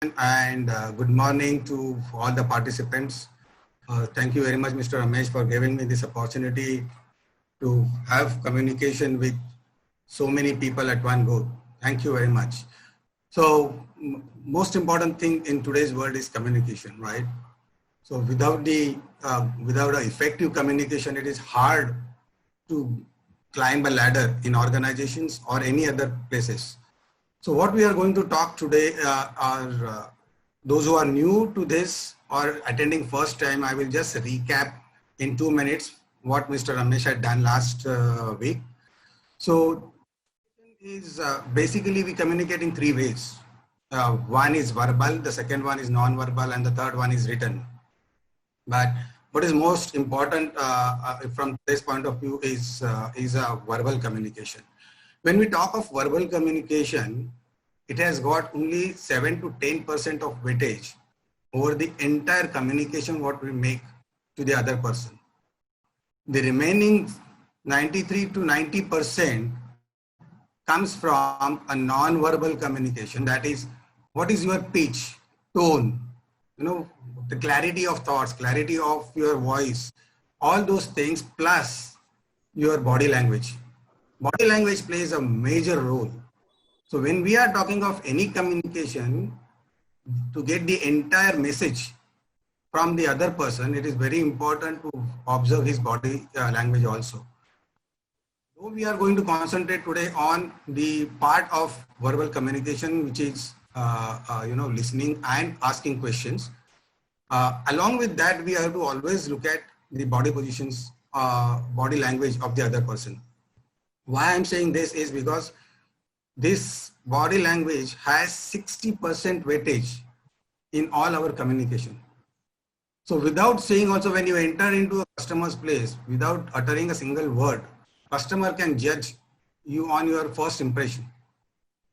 And good morning to all the participants. Thank you very much, Mr. Ramesh, for giving me this opportunity to have communication with so many people at one go. Thank you very much. So, most important thing in today's world is communication, right? So, without a effective communication, it is hard to climb a ladder in organizations or any other places. So what we are going to talk today are those who are new to this or attending first time. I will just recap in 2 minutes what Mr. Ramesh had done last week. So is basically we communicate in 3 ways. One is verbal, the second one is non-verbal, and the third one is written. But what is most important from this point of view is verbal communication. When we talk of verbal communication, it has got only 7 to 10% of weightage over the entire communication what we make to the other person. The remaining 93 to 90% comes from a non-verbal communication. That is, what is your pitch, tone, the clarity of thoughts, clarity of your voice, all those things, plus your body language. Body language plays a major role. So when we are talking of any communication, to get the entire message from the other person, it is very important to observe his body language also. So we are going to concentrate today on the part of verbal communication, which is listening and asking questions. Along with that, we have to always look at the body positions, body language of the other person. Why I'm saying this is because this body language has 60% weightage in all our communication. So without saying also, when you enter into a customer's place, without uttering a single word, customer can judge you on your first impression.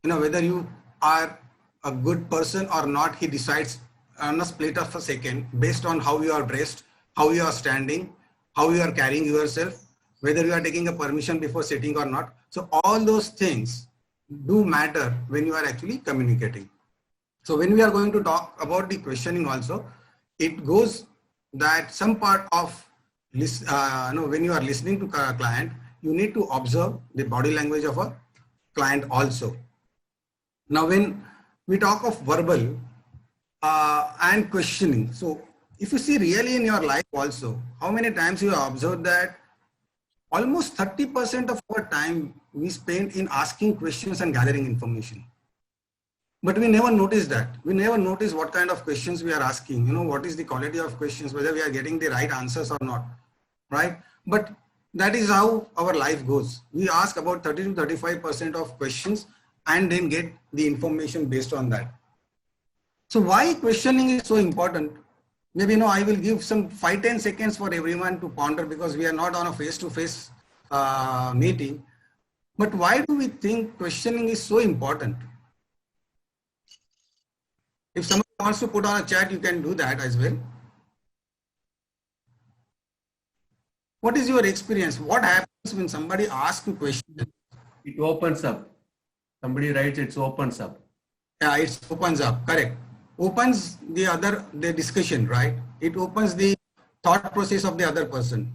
Whether you are a good person or not, he decides on a split of a second based on how you are dressed, how you are standing, how you are carrying yourself, whether you are taking a permission before sitting or not. So all those things do matter when you are actually communicating. So when we are going to talk about the questioning also, it goes that some part of when you are listening to a client, you need to observe the body language of a client also. Now when we talk of verbal and questioning, so if you see really in your life also, how many times you have observed that almost 30% of our time we spend in asking questions and gathering information. But we never notice that. We never notice what kind of questions we are asking, what is the quality of questions, whether we are getting the right answers or not, right? But that is how our life goes. We ask about 30 to 35% of questions and then get the information based on that. So why questioning is so important? Maybe I will give some 5-10 seconds for everyone to ponder, because we are not on a face-to-face meeting. But why do we think questioning is so important? If someone wants to put on a chat, you can do that as well. What is your experience? What happens when somebody asks a question? It opens up. Somebody writes, it opens up. Yeah, it opens up, correct. Opens the discussion, right? It opens the thought process of the other person.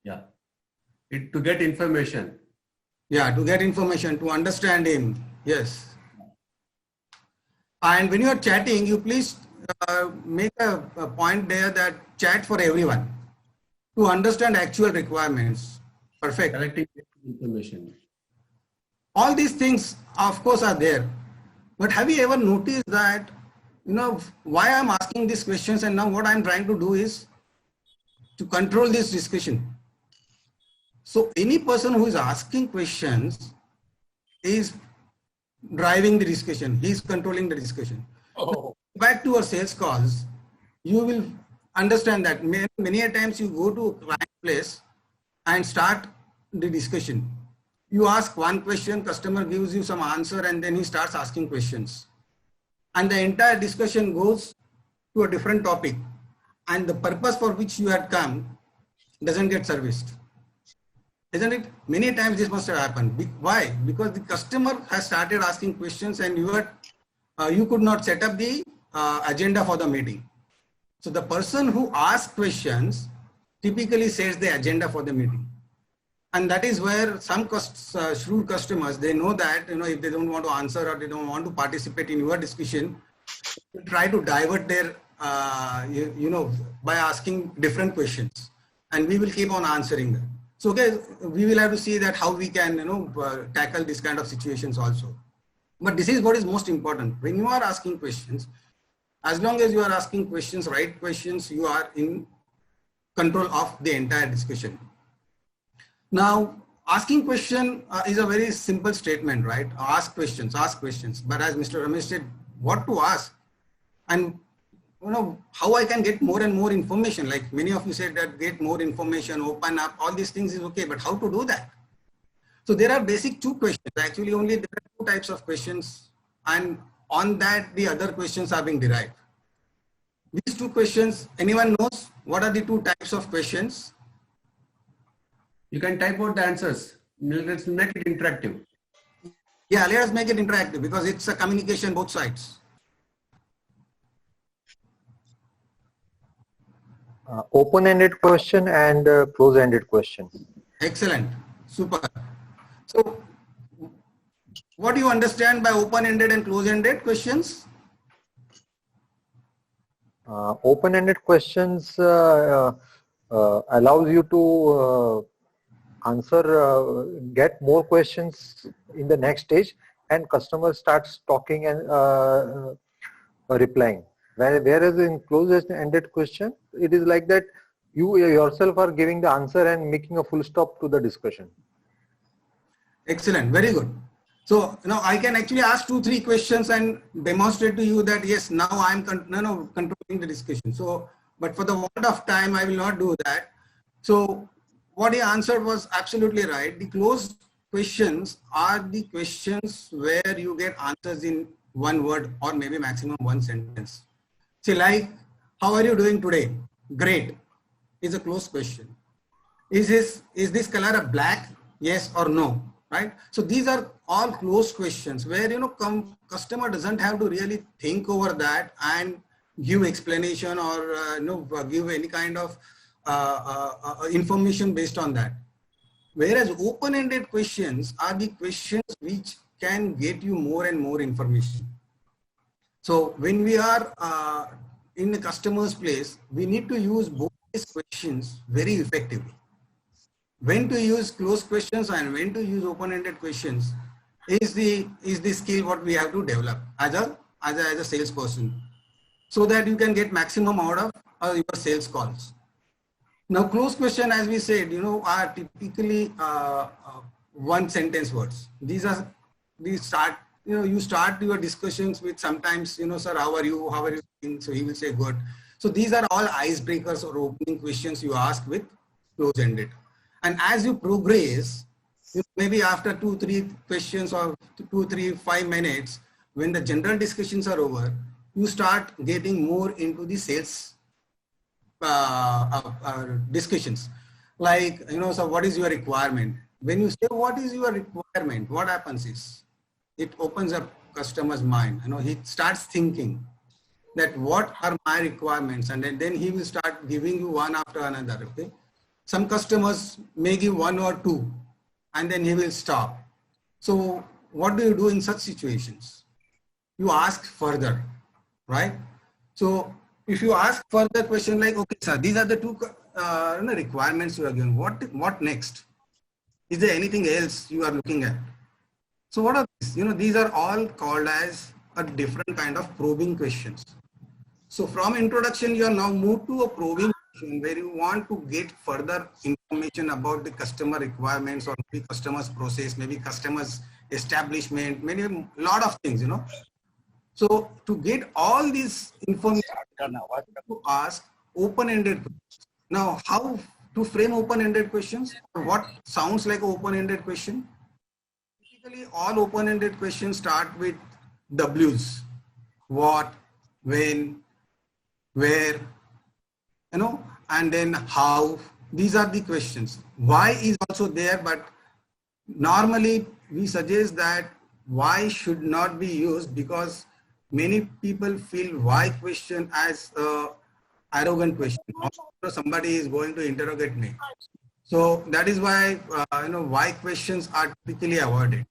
Yeah. To get information. Yeah, to get information, to understand him. Yes. And when you are chatting, you please make a point there that chat for everyone to understand actual requirements. Perfect. Collecting information. All these things, of course, are there. But have you ever noticed that, why I'm asking these questions, and now what I'm trying to do is to control this discussion. So any person who is asking questions is driving the discussion. He's controlling the discussion. Oh. Back to our sales calls, you will understand that many a times you go to a client place and start the discussion. You ask one question, customer gives you some answer, and then he starts asking questions. And the entire discussion goes to a different topic. And the purpose for which you had come doesn't get serviced. Isn't it? Many times this must have happened. Why? Because the customer has started asking questions and you are you could not set up the agenda for the meeting. So the person who asks questions typically sets the agenda for the meeting. And that is where some shrewd customers, they know that, if they don't want to answer or they don't want to participate in your discussion, try to divert their, by asking different questions, and we will keep on answering them. So, okay, we will have to see that how we can, tackle this kind of situations also. But this is what is most important. When you are asking questions, as long as you are asking questions, right questions, you are in control of the entire discussion. Now, asking question is a very simple statement, right? Ask questions. But as Mr. Ramesh said, what to ask, and how I can get more and more information. Like many of you said that get more information, open up, all these things is okay, but how to do that? So there are basic two questions. Actually, only there are two types of questions, and on that the other questions are being derived. These two questions, anyone knows what are the two types of questions? You can type out the answers. Let's make it interactive. Yeah, let us make it interactive because it's a communication both sides. Open-ended question and close-ended question. Excellent. Super. So what do you understand by open-ended and close-ended questions? Open-ended questions allows you to answer, get more questions in the next stage, and customer starts talking and replying. Whereas in closed-ended question, it is like that you yourself are giving the answer and making a full stop to the discussion. Excellent. Very good. So now I can actually ask 2-3 questions and demonstrate to you that yes, now I am controlling the discussion. So, but for the want of time, I will not do that. So what he answered was absolutely right. The closed questions are the questions where you get answers in one word or maybe maximum one sentence. See, like, how are you doing today? Great is a closed question. Is this color a black? Yes or no? Right? So these are all closed questions where, customer doesn't have to really think over that and give explanation or, give any kind of information based on that. Whereas open-ended questions are the questions which can get you more and more information. So when we are in the customer's place, we need to use both these questions very effectively. When to use closed questions and when to use open-ended questions is the skill what we have to develop as a salesperson, so that you can get maximum out of your sales calls. Now, closed question, as we said, are typically one sentence words. You start your discussions with sometimes, sir, how are you doing? So he will say good. So these are all icebreakers or opening questions you ask with close-ended. And as you progress, maybe after 2-3 questions or 2-3-5 minutes, when the general discussions are over, you start getting more into the sales discussions. Like, so what is your requirement? When you say what is your requirement, what happens is it opens up customer's mind. He starts thinking that what are my requirements, and then he will start giving you one after another. Okay. Some customers may give 1 or 2 and then he will stop. So what do you do in such situations? You ask further, right? So if you ask further question like, okay, sir, these are the 2 requirements you are given. What next? Is there anything else you are looking at? So what are these? These are all called as a different kind of probing questions. So from introduction, you are now moved to a probing where you want to get further information about the customer requirements or maybe customer's process, maybe customer's establishment, maybe a lot of things, So to get all this information, to ask open-ended questions. Now, how to frame open-ended questions? What sounds like an open-ended question? Typically, all open-ended questions start with W's. What, when, where, and then how. These are the questions. Why is also there, but normally we suggest that why should not be used because many people feel why question as a arrogant question. Somebody is going to interrogate me. So that is why, why questions are typically avoided.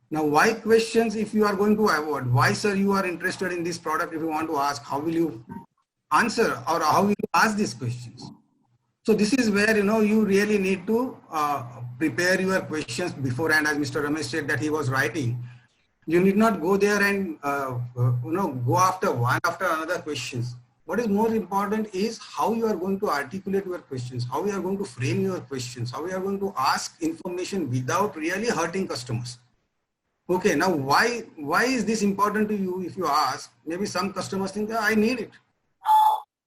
Now, why questions, if you are going to avoid, why sir you are interested in this product, if you want to ask, how will you answer or how will you ask these questions? So this is where, you really need to prepare your questions beforehand, as Mr. Ramesh said that he was writing. You need not go there and, go after one after another questions. What is more important is how you are going to articulate your questions, how you are going to frame your questions, how you are going to ask information without really hurting customers. Okay, now why is this important to you? If you ask, maybe some customers think that I need it.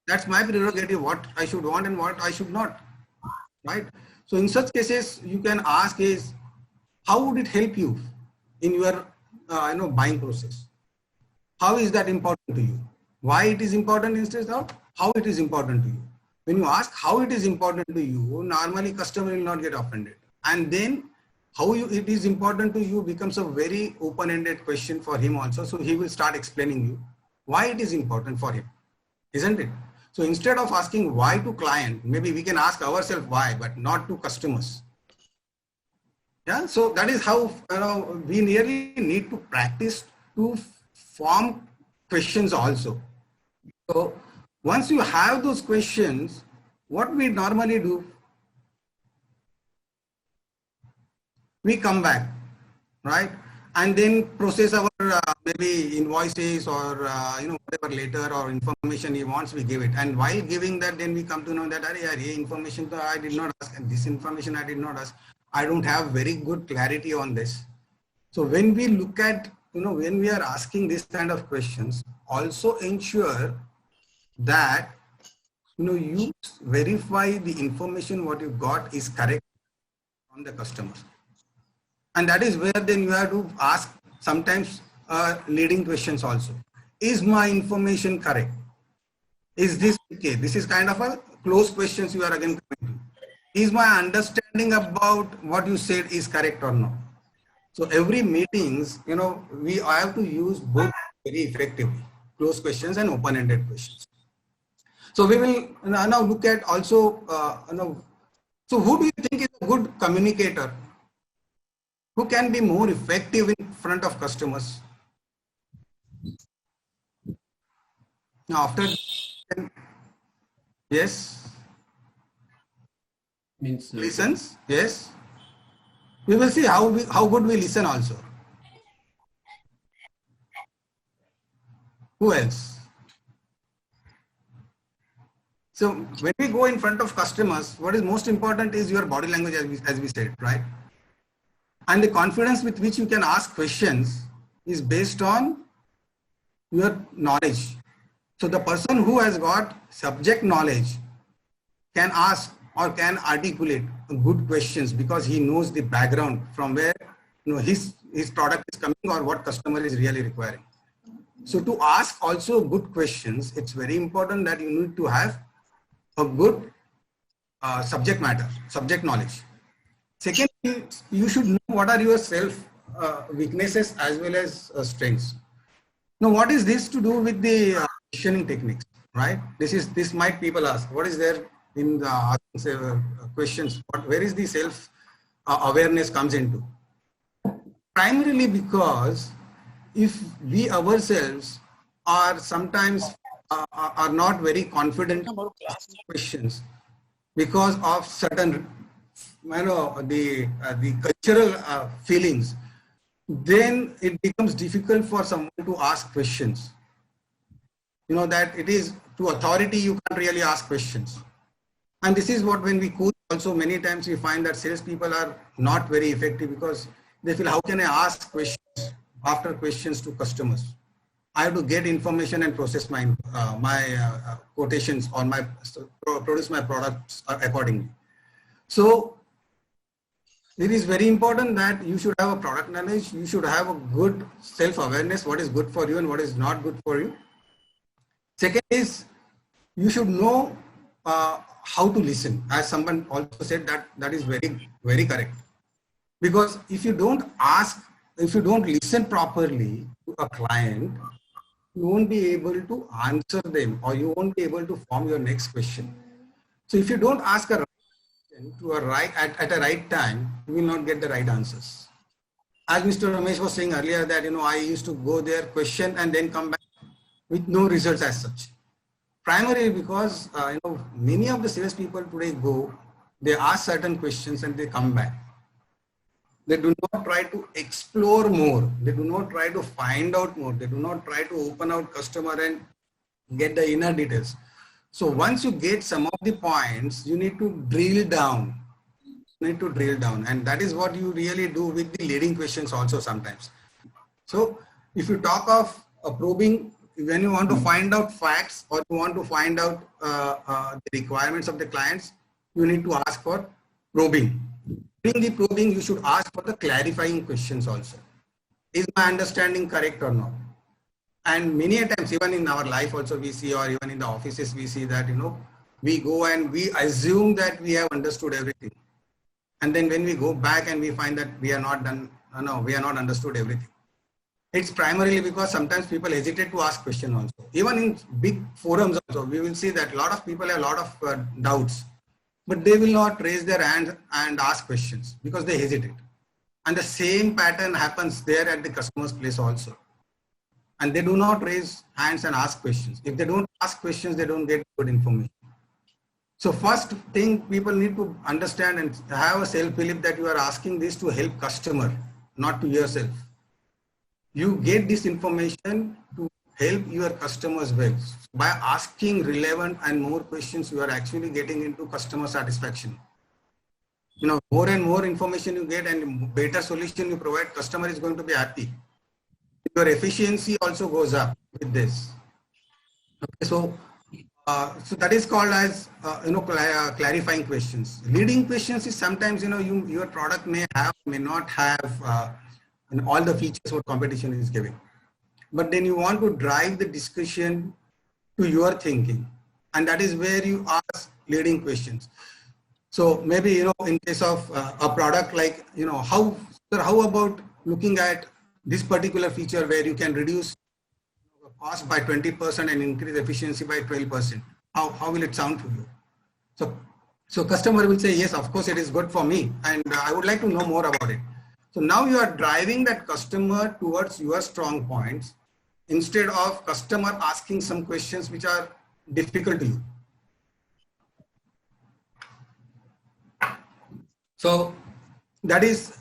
That's my prerogative, what I should want and what I should not, right? So in such cases, you can ask is, how would it help you in your buying process? How is that important to you? Why it is important instead of how it is important to you. When you ask how it is important to you, normally customer will not get offended. And then how it is important to you becomes a very open-ended question for him also. So he will start explaining you why it is important for him, isn't it? So instead of asking why to client, maybe we can ask ourselves why, but not to customers. Yeah, so that is how we really need to practice to form questions also. So once you have those questions, what we normally do, we come back, right? And then process our maybe invoices or whatever later or information he wants, we give it. And while giving that, then we come to know that information I did not ask, and this information I did not ask. I don't have very good clarity on this. So when we look at, when we are asking this kind of questions, also ensure that, you verify the information what you got is correct from the customers. And that is where then you have to ask sometimes leading questions also. Is my information correct? Is this okay? This is kind of a close questions you are again coming to. Is my understanding about what you said is correct or not? So every meetings, we have to use both very effectively, close questions and open-ended questions. So we will now look at also, so who do you think is a good communicator? Who can be more effective in front of customers? Now after, yes? Means listens, yes. We will see how good we listen also. Who else? So when we go in front of customers, what is most important is your body language, as we said, right? And the confidence with which you can ask questions is based on your knowledge. So the person who has got subject knowledge can ask or can articulate good questions because he knows the background from where his product is coming or what customer is really requiring. So to ask also good questions, it's very important that you need to have a good subject knowledge. Second, you should know what are your self weaknesses as well as strengths. Now, what is this to do with the questioning techniques, right? This might people ask, what is there in the questions? Where is the self awareness comes into? Primarily because if we ourselves are sometimes are not very confident in questions because of certain the cultural feelings, then it becomes difficult for someone to ask questions. That it is to authority you can't really ask questions. And this is what when we coach also many times we find that salespeople are not very effective because they feel, how can I ask questions after questions to customers? I have to get information and process my quotations or produce my products accordingly. So it is very important that you should have a product knowledge. You should have a good self-awareness, what is good for you and what is not good for you. Second is you should know how to listen. As someone also said, that is very, very correct. Because if you don't listen properly to a client, you won't be able to answer them, or you won't be able to form your next question. So if you don't ask a question to a at a right time, you will not get the right answers. As Mr. Ramesh was saying earlier that, I used to go there, question, and then come back with no results as such. Primarily because, many of the salespeople today they ask certain questions and they come back. They do not try to explore more. They do not try to find out more. They do not try to open out customer and get the inner details. So once you get some of the points, you need to drill down. And that is what you really do with the leading questions also sometimes. So if you talk of probing, when you want to find out facts or you want to find out the requirements of the clients, you need to ask for probing. During the probing, you should ask for the clarifying questions also. Is my understanding correct or not? And many a times, even in our life also we see, or even in the offices we see that, we go and we assume that we have understood everything. And then when we go back and we find that we are not understood everything. It's primarily because sometimes people hesitate to ask questions also. Even in big forums also, we will see that a lot of people have a lot of doubts, but they will not raise their hand and ask questions because they hesitate. And the same pattern happens there at the customer's place also. And they do not raise hands and ask questions. If they don't ask questions, they don't get good information. So first thing people need to understand and have a self-belief that you are asking this to help customer, not to yourself. You get this information to help your customers well. By asking relevant and more questions, you are actually getting into customer satisfaction. More and more information you get and better solution you provide, customer is going to be happy. Your efficiency also goes up with this. Okay, so that is called as clarifying questions. Leading questions is sometimes your product may not have all the features what competition is giving, but then you want to drive the discussion to your thinking, and that is where you ask leading questions. So maybe in case of a product like how about looking at this particular feature where you can reduce cost by 20% and increase efficiency by 12%. How will it sound to you? So customer will say, yes, of course it is good for me, and I would like to know more about it. So now you are driving that customer towards your strong points instead of customer asking some questions which are difficult to you. So that is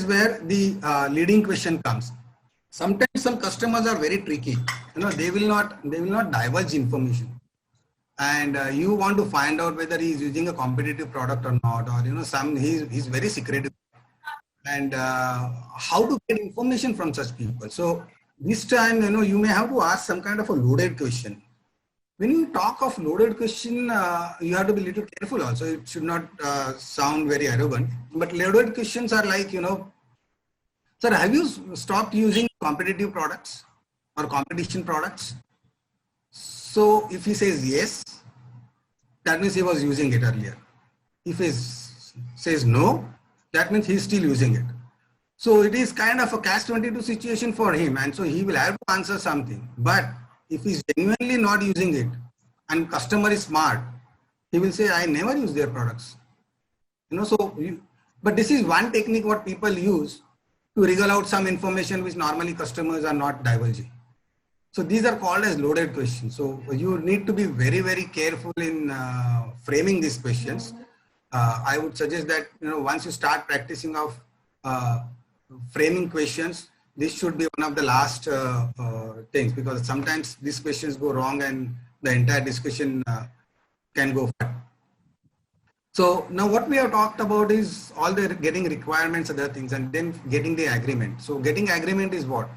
where the leading question comes. Sometimes some customers are very tricky. They will not divulge information, and you want to find out whether he is using a competitive product or not, or he's very secretive, and how to get information from such people. So this time you may have to ask some kind of a loaded question. When you talk of loaded question, you have to be a little careful also. It should not sound very arrogant, but loaded questions are like, sir, have you stopped using competitive products or competition products? So if he says yes, that means he was using it earlier. If he says no, that means he's still using it. So it is kind of a catch-22 situation for him, and so he will have to answer something. But if he's genuinely not using it and customer is smart, he will say, I never use their products. But this is one technique what people use to wriggle out some information which normally customers are not divulging. So these are called as loaded questions. So you need to be very, very careful in framing these questions. I would suggest that, once you start practicing of framing questions, this should be one of the last things, because sometimes these questions go wrong and the entire discussion can go far. So now what we have talked about is all the getting requirements, other things, and then getting the agreement. So getting agreement is what?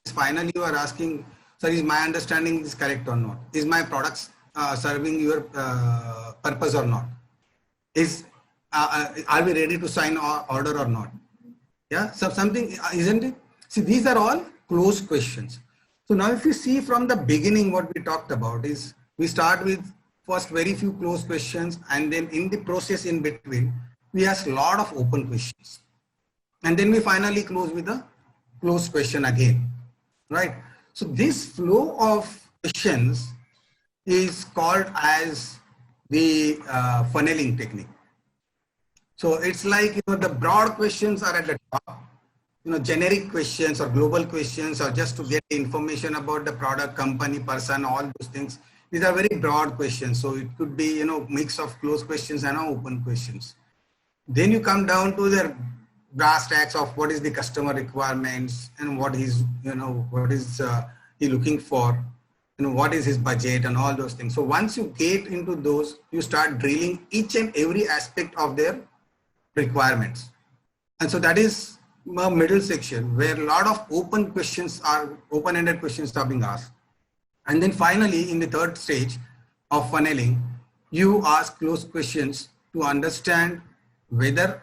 Finally, you are asking, sir, is my understanding is correct or not? Is my products serving your purpose or not? Are we ready to sign order or not? Yeah, so something, isn't it? See, these are all closed questions. So now if you see from the beginning, what we talked about is we start with first very few closed questions, and then in the process in between, we ask a lot of open questions. And then we finally close with a closed question again, right? So this flow of questions is called as the funneling technique. So it's like, the broad questions are at the top, generic questions or global questions, or just to get information about the product, company, person, all those things. These are very broad questions. So it could be, mix of closed questions and open questions. Then you come down to the brass tacks of what is the customer requirements and what is he looking for, what is his budget and all those things. So once you get into those, you start drilling each and every aspect of their requirements. And so that is a middle section where a lot of open-ended questions are being asked. And then finally, in the third stage of funneling, you ask closed questions to understand whether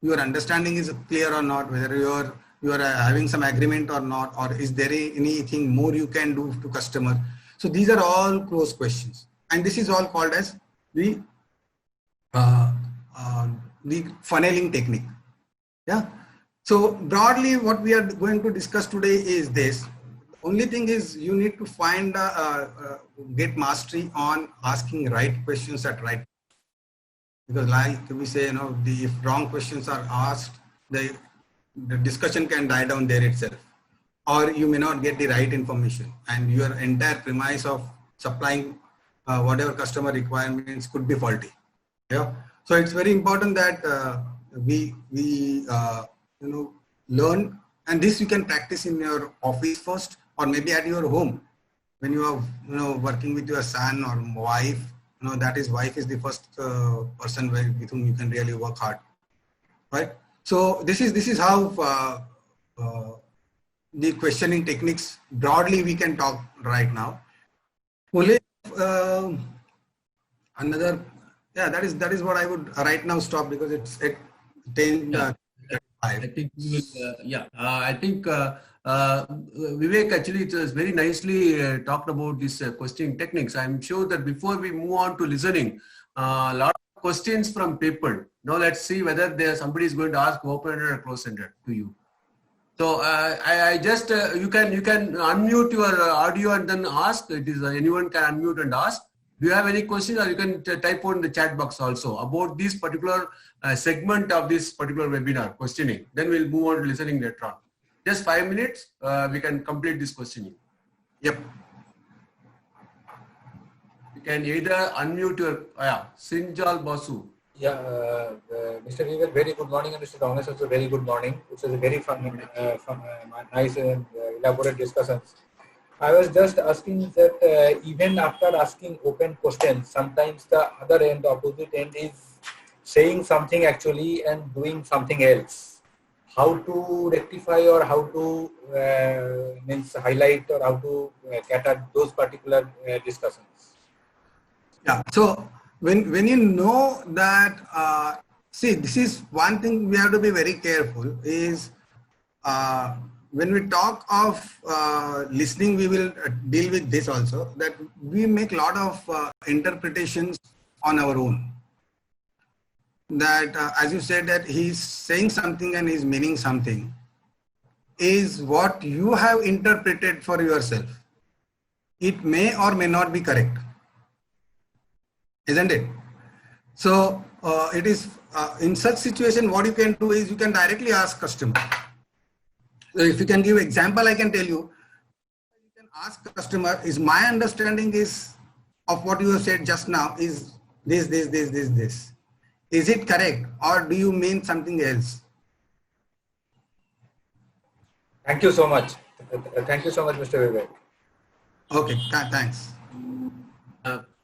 your understanding is clear or not, whether you are having some agreement or not, or is there anything more you can do to customer. So these are all closed questions, and this is all called as the funneling technique. Yeah. So broadly, what we are going to discuss today is this. The only thing is you need to find get mastery on asking right questions at right. Because like we say, if wrong questions are asked, the discussion can die down there itself, or you may not get the right information, and your entire premise of supplying whatever customer requirements could be faulty. Yeah. So it's very important that we learn, and this you can practice in your office first, or maybe at your home when you are working with your son or wife. Wife is the first person with whom you can really work hard, right? So this is how the questioning techniques broadly we can talk right now. Only another, that is what I would right now stop, because it's at 10. I think we will, I think Vivek actually it was very nicely talked about this questioning techniques. I'm sure that before we move on to listening, a lot of questions from people. Now let's see whether somebody is going to ask open-ended or closed-ended to you. So I just you can unmute your audio and then ask. It is anyone can unmute and ask. Do you have any questions, or you can type on the chat box also about this particular segment of this particular webinar, questioning. Then we'll move on to listening later on. Just 5 minutes, we can complete this questioning. Yep. You can either unmute your, Sinjal Basu. Yeah, Mr. Vivek, very good morning, and Mr. Thomas also very good morning. It was a very fun, nice and elaborate discussions. I was just asking that even after asking open questions, sometimes the other end, the opposite end is saying something actually and doing something else. How to rectify, or how to highlight, or how to cater those particular discussions? Yeah. So when you know that, see, this is one thing we have to be very careful is when we talk of listening, we will deal with this also, that we make a lot of interpretations on our own. That as you said, that he's saying something and he's meaning something is what you have interpreted for yourself. It may or may not be correct, isn't it? So it is in such situation, what you can do is you can directly ask customer. So if you can give example, I can tell you. You can ask customer, is my understanding is of what you have said just now is this. Is it correct, or do you mean something else? Thank you so much. Thank you so much, Mr. Vivek. Okay, thanks.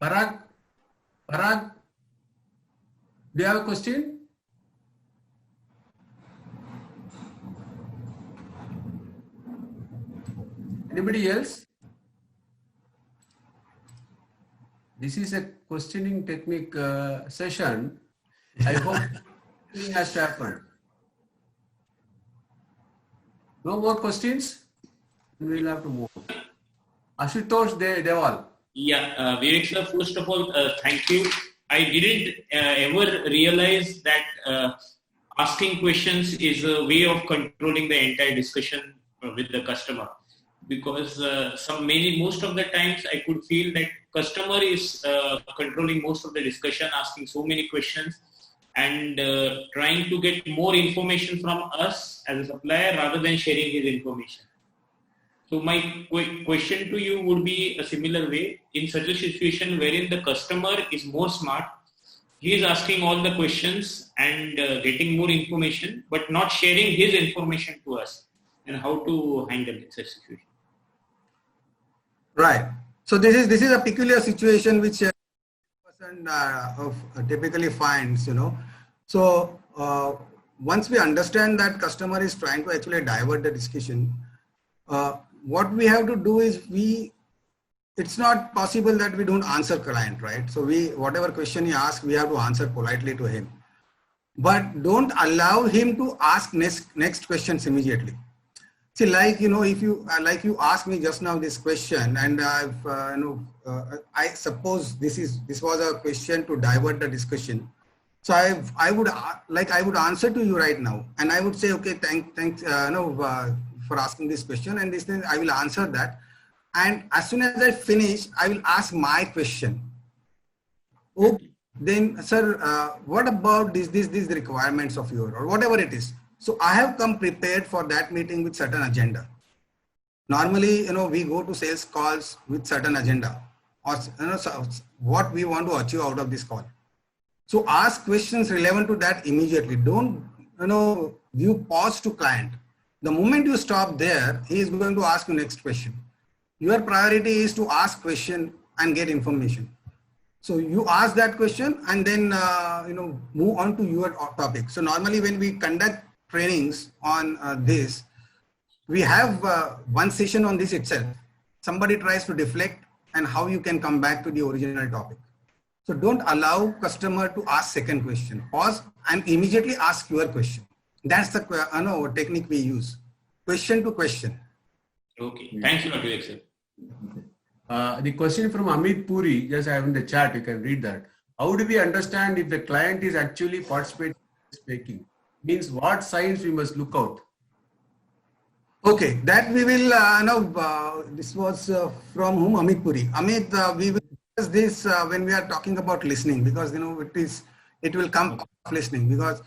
Parag, do you have a question? Anybody else? This is a questioning technique session. I hope nothing has to happen. No more questions? We'll have to move. Ashutosh Deval. Yeah, Vivek sir, first of all, thank you. I didn't ever realize that asking questions is a way of controlling the entire discussion with the customer. because most of the times I could feel that customer is controlling most of the discussion, asking so many questions and trying to get more information from us as a supplier rather than sharing his information. So my question to you would be a similar way. In such a situation wherein the customer is more smart, he is asking all the questions and getting more information, but not sharing his information to us, and how to handle such situation. Right. So this is a peculiar situation which a person typically finds, you know. So once we understand that customer is trying to actually divert the discussion, what we have to do is it's not possible that we don't answer client, right? So whatever question he asks, we have to answer politely to him, but don't allow him to ask next questions immediately. See, like, you know, if you you asked me just now this question, and I suppose this was a question to divert the discussion. So I would answer to you right now, and I would say, okay, thanks for asking this question, and this thing I will answer that. And as soon as I finish, I will ask my question. Okay, then, sir, what about these requirements of yours, or whatever it is? So I have come prepared for that meeting with certain agenda. Normally, you know, we go to sales calls with certain agenda, or what we want to achieve out of this call. So ask questions relevant to that immediately. Don't, you pause to client. The moment you stop there, he is going to ask you next question. Your priority is to ask question and get information. So you ask that question and then, move on to your topic. So normally when we conduct trainings on this, we have one session on this itself. Somebody tries to deflect and how you can come back to the original topic. So don't allow customer to ask second question. Pause and immediately ask your question. That's the technique we use. Question to question. Okay. Thanks a lot, Vivek sir. The question from Amit Puri, just I have in the chat, you can read that. How do we understand if the client is actually participating in speaking? Means what signs we must look out? Okay, that we will this was from whom? Amit Puri. Amit, we will discuss this when we are talking about listening, because it will come off listening, because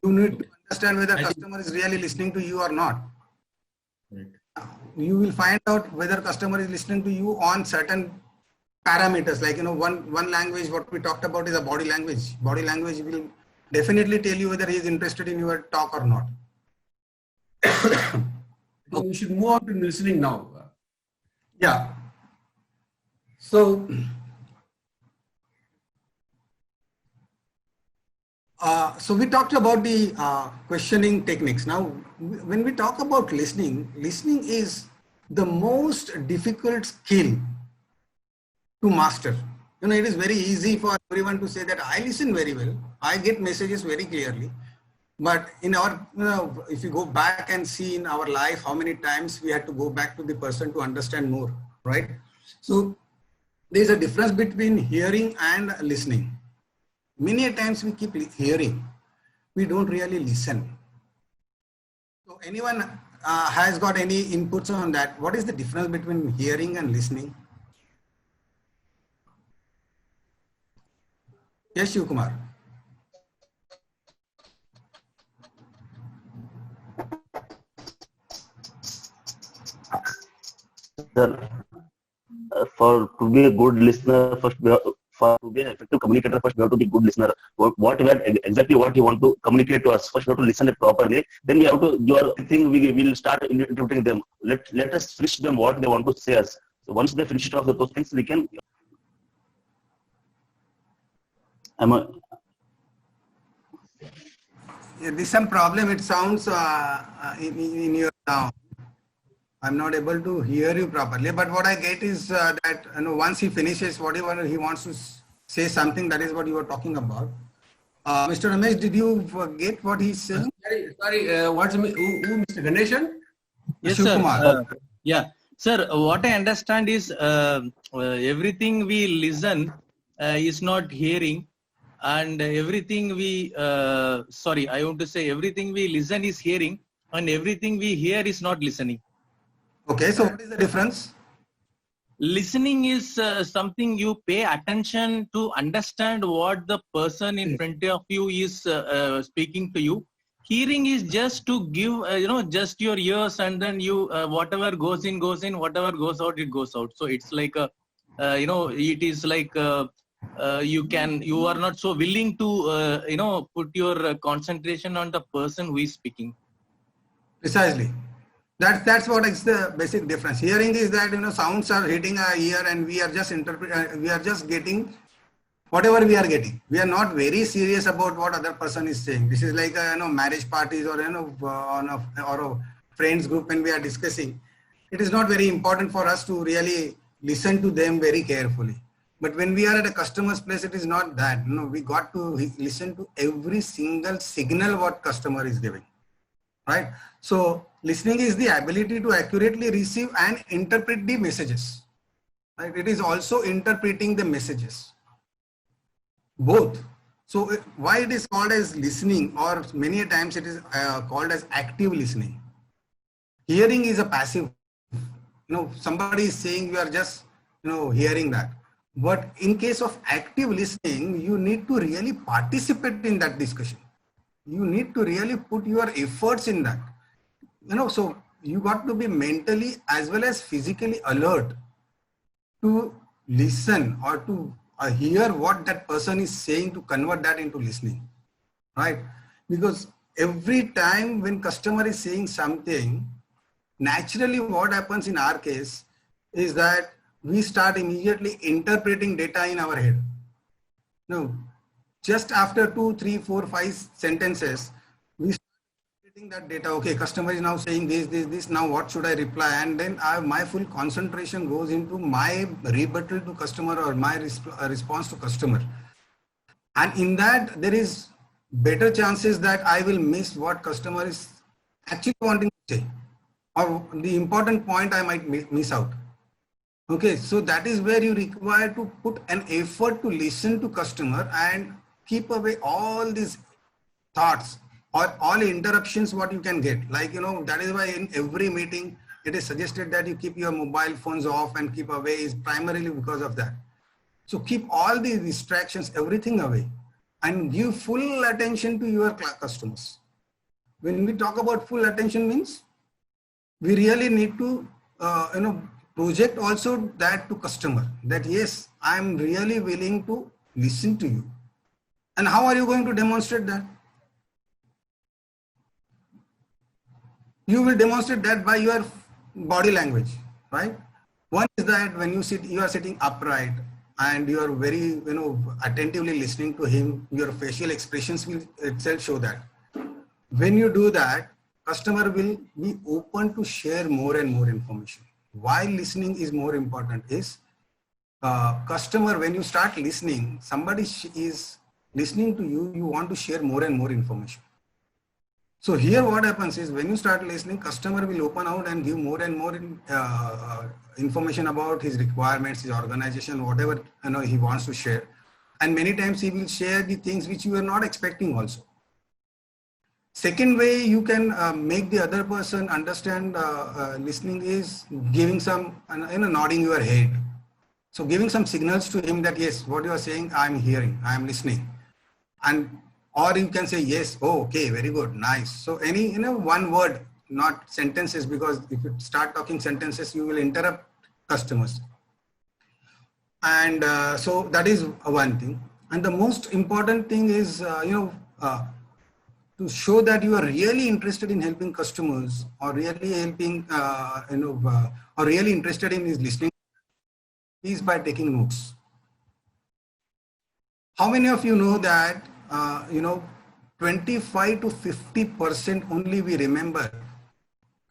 you need to understand whether customer is really listening to you or not. Right. You will find out whether customer is listening to you on certain parameters, like, one language, what we talked about is a body language. Body language will definitely tell you whether he is interested in your talk or not. We should move on to listening now. Yeah. So, so we talked about the questioning techniques. Now, when we talk about listening is the most difficult skill to master. It is very easy for everyone to say that I listen very well, I get messages very clearly. But in our, if you go back and see in our life, how many times we had to go back to the person to understand more, right? So there's a difference between hearing and listening. Many times we keep hearing, we don't really listen. So anyone has got any inputs on that? What is the difference between hearing and listening? Yes, Shiv Kumar. Sir, to be a good listener, to be an effective communicator, first we have to be a good listener. Exactly what you want to communicate to us, first we have to listen it properly. Then we have to do our thing. We will start interpreting them. Let us finish them what they want to say us. So once they finish it off those things, we can. There's some problem. It sounds in your sound. I'm not able to hear you properly, but what I get is that once he finishes whatever he wants to say something, that is what you were talking about. Mr. Ramesh, did you get what he's saying? Sorry, what's who Mr. Ganeshan? Yes, Shiv sir. Kumar. Yeah, sir. What I understand is everything we listen is not hearing, and everything we everything we listen is hearing, and everything we hear is not listening. Okay, so what is the difference? Listening is something you pay attention to understand what the person in front of you is speaking to you. Hearing is just to give, just your ears, and then you, whatever goes in, whatever goes out, it goes out. So it's like, it is like you are not so willing to, put your concentration on the person who is speaking. Precisely. That's what is the basic difference. Hearing is that, sounds are hitting our ear and we are just we are just getting whatever we are getting. We are not very serious about what other person is saying. This is like marriage parties or on a friends group when we are discussing. It is not very important for us to really listen to them very carefully. But when we are at a customer's place, it is not that. We got to listen to every single signal what customer is giving. Right? So listening is the ability to accurately receive and interpret the messages. Right? It is also interpreting the messages. Both. So why it is called as listening, or many times it is called as active listening. Hearing is a passive. Somebody is saying, you are just hearing that. But in case of active listening, you need to really participate in that discussion. You need to really put your efforts in that. So you got to be mentally as well as physically alert to listen or to hear what that person is saying, to convert that into listening, right? Because every time when customer is saying something, naturally what happens in our case is that we start immediately interpreting data in our head. Just after 2, 3, 4, 5 sentences, we start interpreting that data. Okay, customer is now saying this, now what should I reply? And then my full concentration goes into my rebuttal to customer or my response to customer. And in that, there is better chances that I will miss what customer is actually wanting to say, or the important point I might miss out. Okay, so that is where you require to put an effort to listen to customer and keep away all these thoughts or all interruptions what you can get. Like, that is why in every meeting, it is suggested that you keep your mobile phones off and keep away, is primarily because of that. So keep all these distractions, everything away, and give full attention to your customers. When we talk about full attention means, we really need to, project also that to customer, that yes, I'm really willing to listen to you. And how are you going to demonstrate that? You will demonstrate that by your body language, right? One is that when you are sitting upright and you are very, attentively listening to him, your facial expressions will itself show that. When you do that, customer will be open to share more and more information. Why listening is more important is, customer, when you start listening, somebody is listening to you, you want to share more and more information. So here what happens is, when you start listening, customer will open out and give more and more information about his requirements, his organization, whatever he wants to share. And many times he will share the things which you are not expecting also. Second way you can make the other person understand listening is giving some, nodding your head. So giving some signals to him that yes, what you are saying, I am hearing, I am listening. And or you can say yes, oh, okay, very good, nice. So any, one word, not sentences, because if you start talking sentences, you will interrupt customers. And so that is one thing. And the most important thing is, to show that you are really interested in helping customers, or really helping, or really interested in his listening, is by taking notes. How many of you know that, 25 to 50% only we remember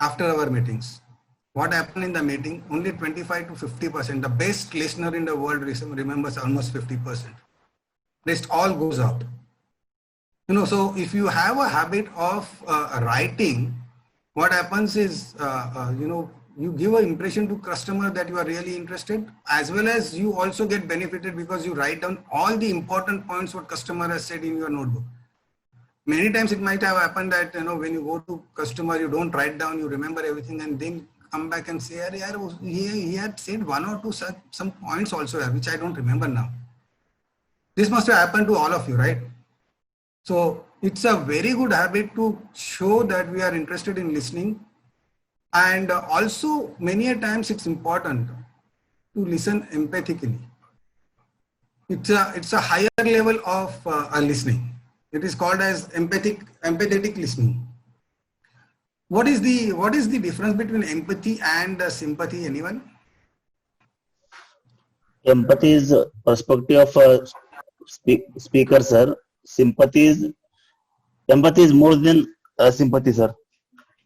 after our meetings? What happened in the meeting? Only 25 to 50%. The best listener in the world remembers almost 50%. Rest all goes out. So if you have a habit of writing, what happens is, you give an impression to customer that you are really interested, as well as you also get benefited because you write down all the important points what customer has said in your notebook. Many times it might have happened that, when you go to customer, you don't write down, you remember everything, and then come back and say, he had said one or two some points also, which I don't remember now. This must have happened to all of you, right? So it's a very good habit to show that we are interested in listening. And also many a times it's important to listen empathically. It's a higher level of listening. It is called as empathetic listening. What is the difference between empathy and sympathy? Anyone? Empathy is perspective of a speaker, sir. Empathy is more than sympathy, sir.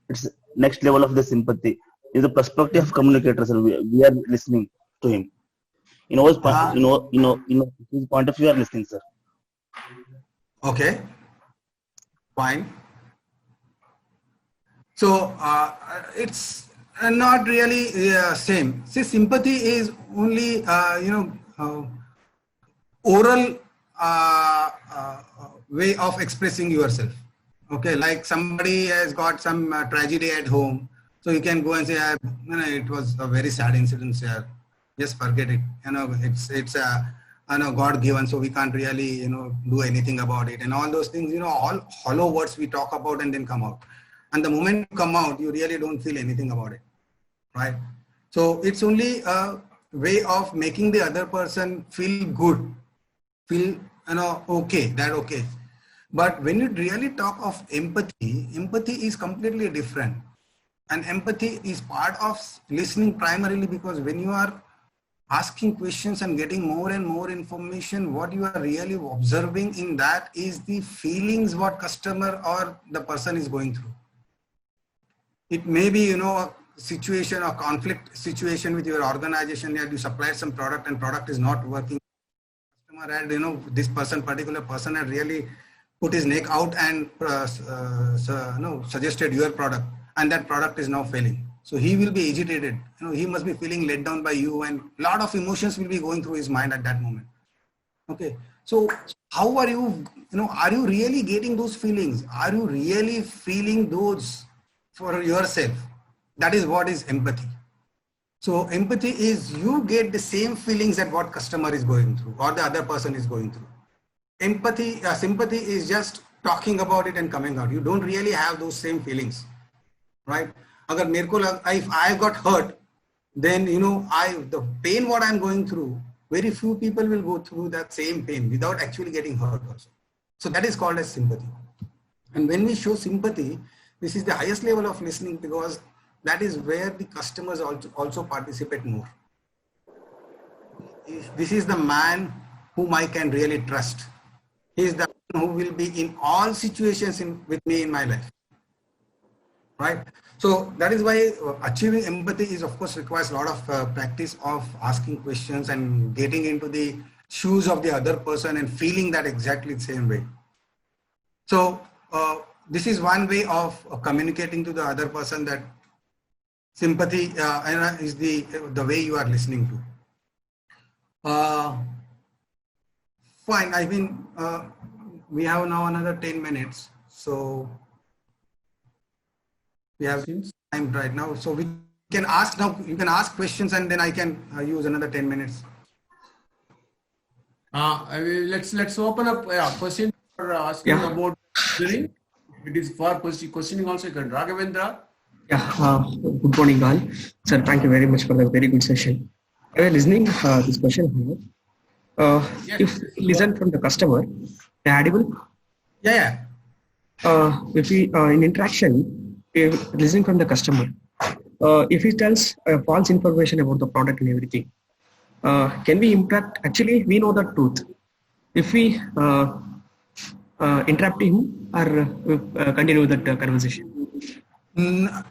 It's next level of the sympathy. Is the perspective of communicator, sir. We are listening to him. His point of view, are listening, sir. Okay, fine. So it's not really same. See, sympathy is only oral way of expressing yourself. Okay, like somebody has got some tragedy at home, so you can go and say, it was a very sad incident, sir. Just forget it. It's God given, so we can't really do anything about it, and all those things. All hollow words we talk about and then come out. And the moment you come out, you really don't feel anything about it, right? So it's only a way of making the other person feel good, feel okay. But when you really talk of empathy is completely different. And empathy is part of listening primarily, because when you are asking questions and getting more and more information, what you are really observing in that is the feelings what customer or the person is going through. It may be, a situation or conflict situation with your organization that you supplied some product and product is not working. Customer had, this particular person had really put his neck out and suggested your product, and that product is now failing. So he will be agitated. He must be feeling let down by you, and a lot of emotions will be going through his mind at that moment. Okay. So how are you, are you really getting those feelings? Are you really feeling those for yourself? That is what is empathy. So empathy is you get the same feelings that what customer is going through or the other person is going through. Sympathy is just talking about it and coming out. You don't really have those same feelings, right? If I got hurt, then the pain what I'm going through, very few people will go through that same pain without actually getting hurt also. So that is called as sympathy. And when we show sympathy, this is the highest level of listening, because that is where the customers also participate more. This is the man whom I can really trust. He is the one who will be in all situations with me in my life, right? So that is why achieving empathy is, of course, requires a lot of practice of asking questions and getting into the shoes of the other person and feeling that exactly the same way. So this is one way of communicating to the other person that sympathy is the way you are listening to. Fine. I mean, we have now another 10 minutes. So we have time right now. So we can ask now, you can ask questions and then I can use another 10 minutes. Let's open up questions for asking about listening. It is for questioning also. You can Raghavendra. Good morning, all. Sir, thank you very much for the very good session. Listening this question here. If listen from the customer, audible? Yeah. If we in interaction, if listening from the customer, if he tells false information about the product and everything, can we impact? Actually, we know the truth. If we interrupt him or continue that conversation.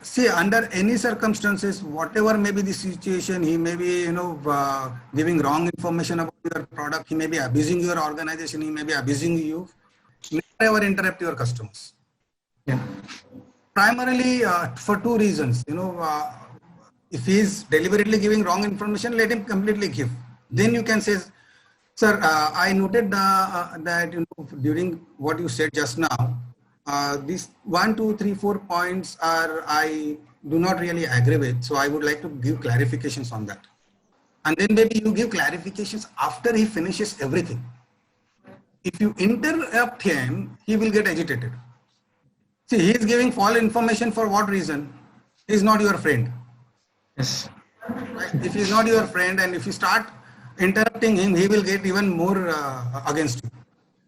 See, under any circumstances, whatever may be the situation, he may be, giving wrong information about your product. He may be abusing your organization. He may be abusing you. Never ever interrupt your customers. Yeah. Primarily for two reasons. If he is deliberately giving wrong information, let him completely give. Then you can say, sir, I noted that during what you said just now, these 1, 2, 3, 4 points are I do not really agree with. So I would like to give clarifications on that. And then maybe you give clarifications after he finishes everything. If you interrupt him, he will get agitated. See, he is giving false information for what reason? He is not your friend. Yes. Right? If he is not your friend and if you start interrupting him, he will get even more against you.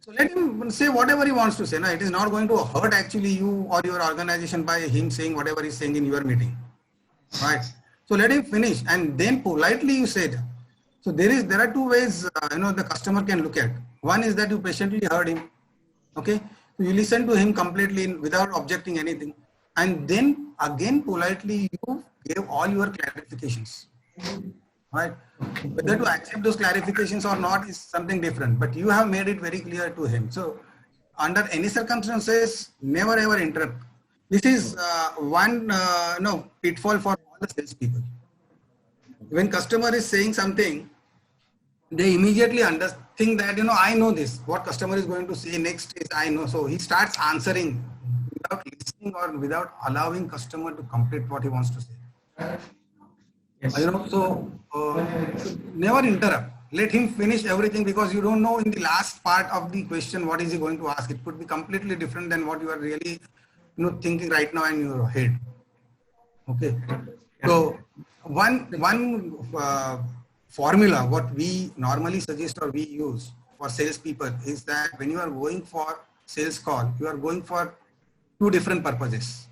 So let him say whatever he wants to say. No, it is not going to hurt actually you or your organization by him saying whatever he's saying in your meeting. Right? So let him finish and then politely you say that. So there are two ways the customer can look at. One is that you patiently heard him. Okay? So you listen to him completely without objecting anything. And then again politely you gave all your clarifications. Right? Whether to accept those clarifications or not is something different, but you have made it very clear to him. So under any circumstances, never ever interrupt. This is one pitfall for all the salespeople. When customer is saying something, they immediately think that, I know this, what customer is going to say next is I know. So he starts answering without listening or without allowing customer to complete what he wants to say. Yes. Never interrupt. Let him finish everything because you don't know in the last part of the question what is he going to ask. It could be completely different than what you are really thinking right now in your head. Okay. So one formula what we normally suggest or we use for salespeople is that when you are going for sales call, you are going for two different purposes.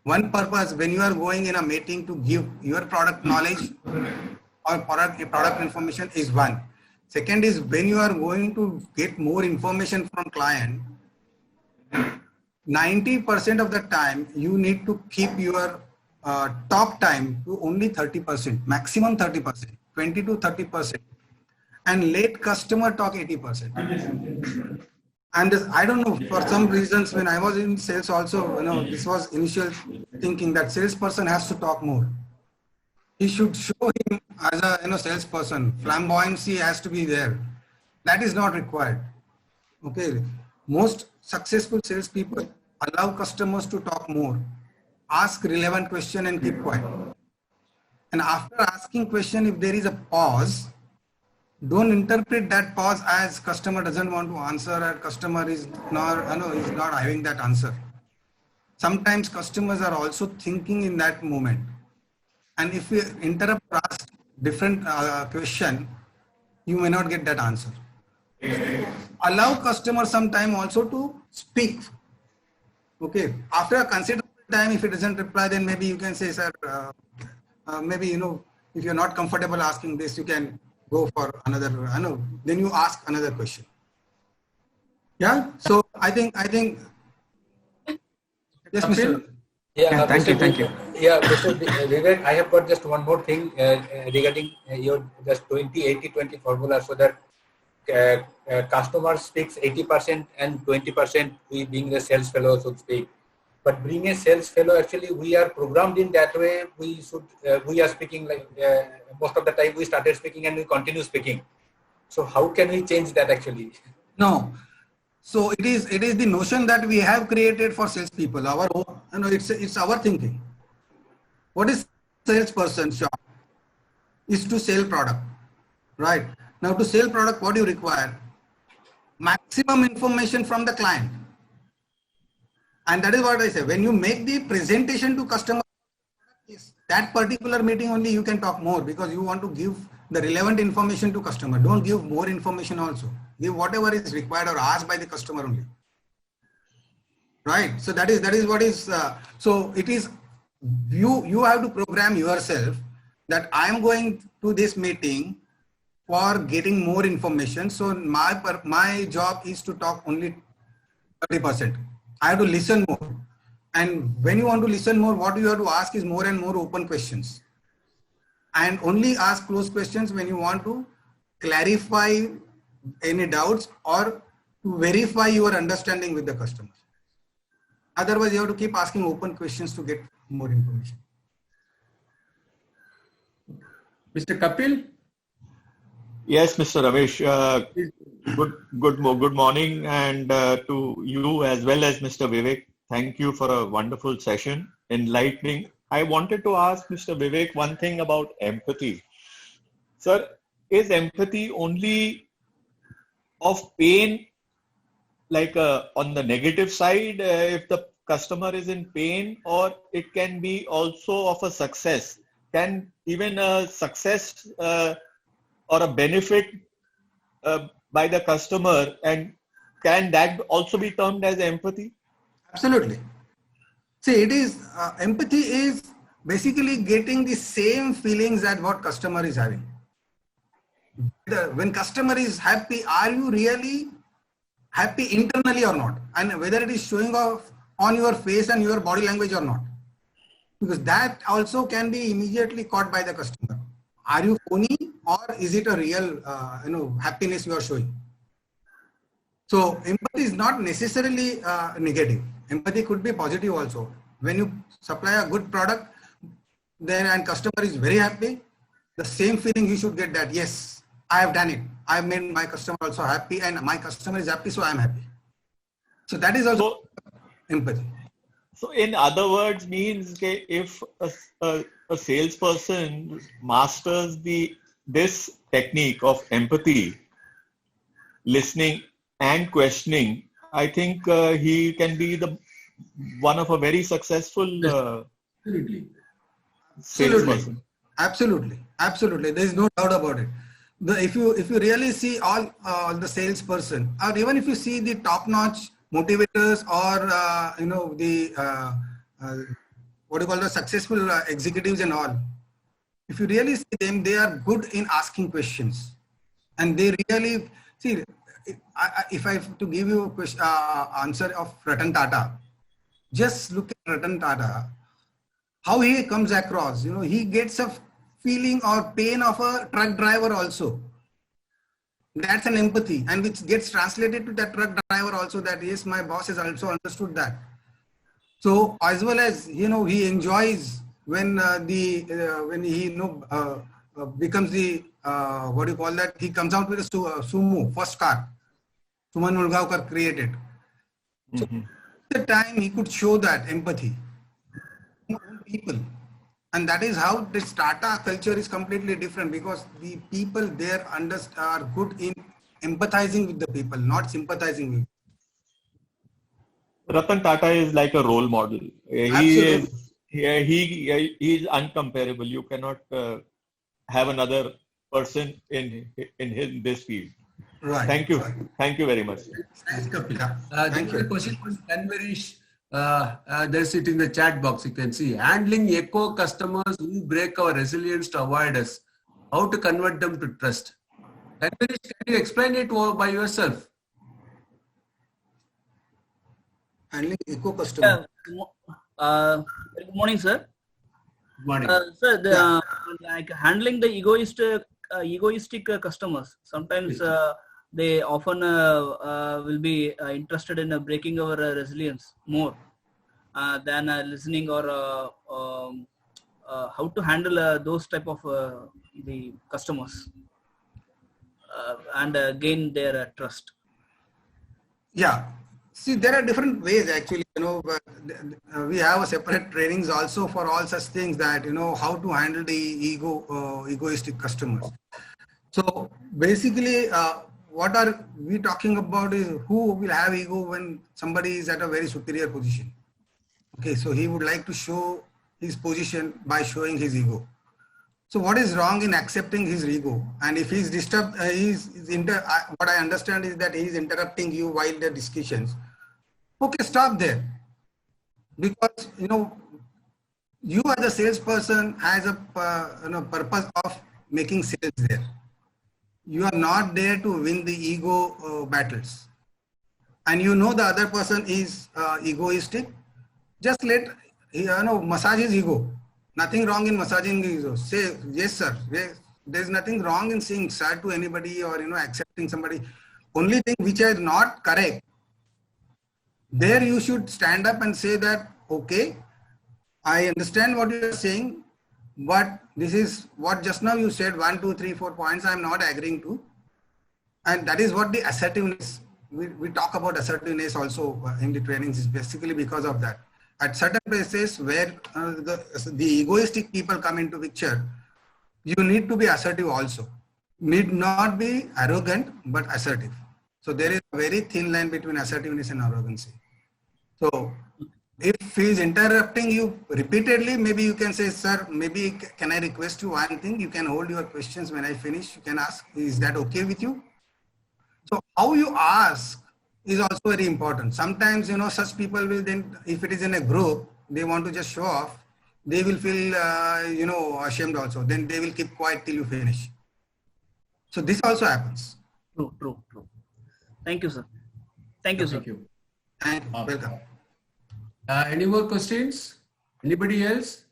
One purpose when you are going in a meeting to give your product knowledge or product information is one. Second is when you are going to get more information from client, 90% of the time you need to keep your talk time to only 30%, maximum 30%, 20 to 30%, and let customer talk 80%. And this, I don't know, for some reasons when I was in sales also, this was initial thinking that salesperson has to talk more. He should show him as a salesperson. Flamboyancy has to be there. That is not required. Okay. Most successful salespeople allow customers to talk more, ask relevant question and keep quiet. And after asking question, if there is a pause, don't interpret that pause as customer doesn't want to answer or customer is not having that answer. Sometimes customers are also thinking in that moment. And if you interrupt or ask different question, you may not get that answer. Allow customer some time also to speak. Okay. After a considerable time, if it doesn't reply, then maybe you can say, sir, maybe, if you're not comfortable asking this, you can go for another, then you ask another question. Yeah. So I think, yes, Mr. Yeah, thank you. Yeah, Mr. Vivek, I have got just one more thing regarding your just 20-80-20 formula, so that customer speaks 80% and 20% we being the sales fellow should speak. But being a sales fellow, actually we are programmed in that way. We are speaking like most of the time we started speaking and we continue speaking. So how can we change that actually? No. So it is the notion that we have created for salespeople. Our own, it's our thinking. What is salesperson's job? Is to sell product, right? Now to sell product, what do you require? Maximum information from the client. And that is what I say. When you make the presentation to customer, that particular meeting only you can talk more because you want to give the relevant information to customer. Don't give more information also. Give whatever is required or asked by the customer only. Right. So that is what is. So it is you have to program yourself that I am going to this meeting for getting more information. So my job is to talk only 30%. I have to listen more. And when you want to listen more, what you have to ask is more and more open questions. And only ask closed questions when you want to clarify any doubts or to verify your understanding with the customer. Otherwise, you have to keep asking open questions to get more information. Mr. Kapil? Yes, Mr. Ramesh. Good morning, and to you as well as Mr. Vivek. Thank you for a wonderful session, enlightening I wanted to ask Mr. Vivek one thing about empathy. Sir, is empathy only of pain, like on the negative side, if the customer is in pain, or it can be also of a success? Can even a success or a benefit by the customer, and can that also be termed as empathy? Absolutely. See, it is empathy is basically getting the same feelings that what customer is having. When customer is happy, are you really happy internally or not? And whether it is showing off on your face and your body language or not. Because that also can be immediately caught by the customer. Are you phony, or is it a real happiness you are showing? So empathy is not necessarily negative. Empathy could be positive also. When you supply a good product, then and customer is very happy, the same feeling you should get that, yes, I have done it. I have made my customer also happy, and my customer is happy, so I am happy. So that is also empathy. So in other words, means if a salesperson masters this technique of empathy, listening and questioning, I think he can be one of a very successful salesperson. Absolutely. There is no doubt about it. If you really see all the salesperson, or even if you see the top-notch motivators, or the successful executives and all, if you really see them, they are good in asking questions, and they really see. If I have to give you a answer of Ratan Tata, just look at Ratan Tata, how he comes across. He gets a feeling or pain of a truck driver also. That's an empathy, and which gets translated to that truck driver also, that yes, my boss has also understood that. So as well as he enjoys when he becomes the he comes out with a sumo first car, Suman Mulgaonkar created. So at the time he could show that empathy to people. And that is how this Tata culture is completely different, because the people there are good in empathizing with the people, not sympathizing with. Ratan Tata is like a role model. He is uncomparable. You cannot have another person in this field. Right. Thank you. Thank you very much. Thanks, Kapil. Thank you. Question from Kanvarish. There's it in the chat box. You can see handling echo customers who break our resilience to avoid us. How to convert them to trust? Kanvarish, can you explain it by yourself? Handling echo customers. Good morning, sir. Good morning. Sir, like handling the egoistic customers. Sometimes they often will be interested in breaking our resilience more than listening, or how to handle those type of the customers and gain their trust. Yeah. See, there are different ways actually, we have a separate trainings also for all such things, that, how to handle the egoistic customers. So basically, what are we talking about is who will have ego when somebody is at a very superior position. Okay, so he would like to show his position by showing his ego. So what is wrong in accepting his ego? And if he's disturbed, what I understand is that he's interrupting you while the discussions. Okay, stop there. Because, you as a salesperson has a purpose of making sales there. You are not there to win the ego battles. And the other person is egoistic. Just massage his ego. Nothing wrong in massaging his ego. Say, yes, sir. There's nothing wrong in saying sir to anybody, or, accepting somebody. Only thing which is not correct, there you should stand up and say that, okay, I understand what you are saying, but this is what just now you said, 1, 2, 3, 4 points I am not agreeing to. And that is what the assertiveness, we talk about assertiveness also in the trainings, is basically because of that. at certain places where the egoistic people come into picture, you need to be assertive also. Need not be arrogant, but assertive. So there is a very thin line between assertiveness and arrogancy. So if he is interrupting you repeatedly, maybe you can say, sir, maybe can I request you one thing? You can hold your questions when I finish. You can ask, is that okay with you? So how you ask is also very important. Sometimes, such people will then, if it is in a group, they want to just show off, they will feel, ashamed also. Then they will keep quiet till you finish. So this also happens. True. Thank you, sir. Thank you, sir. Thank you. Welcome. Any more questions? Anybody else?